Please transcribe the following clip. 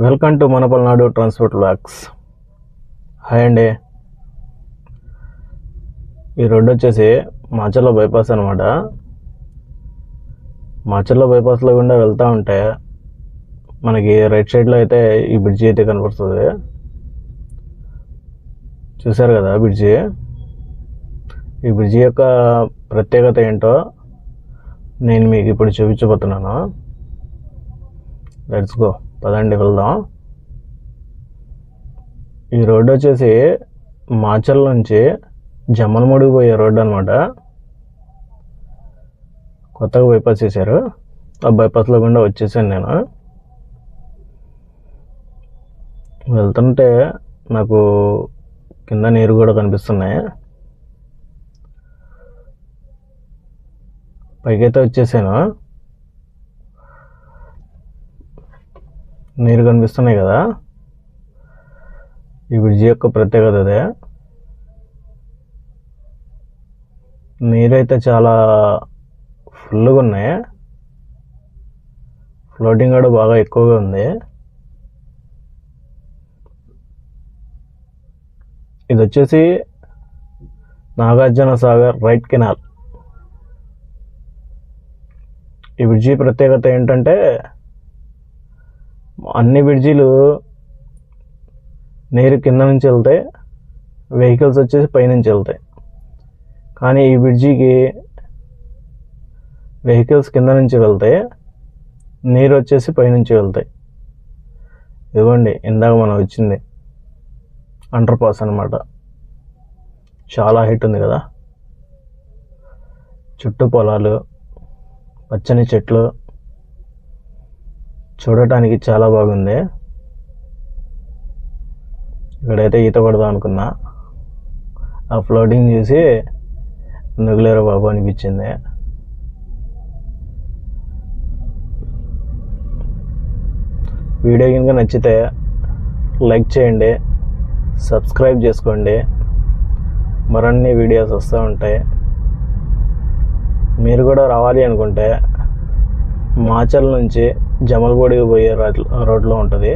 Welcome to మన Palnadu transport vlogs. Hi అండి. ఈ రోడ్డు వచ్చేసి మాచర్ల బైపాస్ అనమాట. మాచర్ల బైపాస్లో గుండా వెళ్తూ ఉంటే మనకి రైట్ సైడ్లో అయితే ఈ బ్రిడ్జి అయితే కనపడుతుంది. చూసారు కదా బ్రిడ్జి. ఈ బ్రిడ్జి యొక్క ప్రత్యేకత ఏంటో నేను మీకు ఇప్పుడు చూపించబోతున్నాను. లెట్స్ గో, పదండి వెళ్దాం. ఈ రోడ్డు వచ్చేసి మాచర్ల నుంచి జమ్మలమడుగు పోయే రోడ్డు అనమాట. కొత్తగా బైపాస్ చేశారు. ఆ బైపాస్లో గుండా వచ్చేసాను నేను. వెళ్తుంటే నాకు కింద నీరు కూడా కనిపిస్తున్నాయి. పైకైతే వచ్చేసాను. నీరు కనిపిస్తున్నాయి కదా. ఈ బ్రిడ్జి యొక్క ప్రత్యేకత అదే. నీరైతే చాలా ఫుల్గా ఉన్నాయి. ఫ్లోటింగ్ కూడా బాగా ఎక్కువగా ఉంది. ఇది వచ్చేసి నాగార్జున సాగర్ రైట్ కెనాల్. ఈ బ్రిడ్జి ప్రత్యేకత ఏంటంటే అన్ని బ్రిడ్జీలు నీరు కింద నుంచి వెళ్తాయి, వెహికల్స్ వచ్చేసి పైనుంచి వెళ్తాయి. కానీ ఈ బ్రిడ్జికి వెహికల్స్ కింద నుంచి వెళ్తాయి, నీరు వచ్చేసి పైనుంచి వెళ్తాయి. ఇదిగోండి ఇందాక మనం వచ్చింది అండర్ పాస్ అనమాట. చాలా హైట్ ఉంది కదా. చుట్టూ పొలాలు, పచ్చని చెట్లు, చూడటానికి చాలా బాగుంది. ఇక్కడైతే ఈత కొడదాం అనుకున్నా. ఆ ఫ్లోటింగ్ చూసి ఎందుకులేరా బాబు అనిపించింది. వీడియో కనుక నచ్చితే లైక్ చేయండి, సబ్స్క్రైబ్ చేసుకోండి. మరిన్ని వీడియోస్ వస్తూ ఉంటాయి. మీరు కూడా రావాలి అనుకుంటే మాచర్ల నుంచి జమ్మలమడుగు పోయే రోడ్లో ఉంటుంది.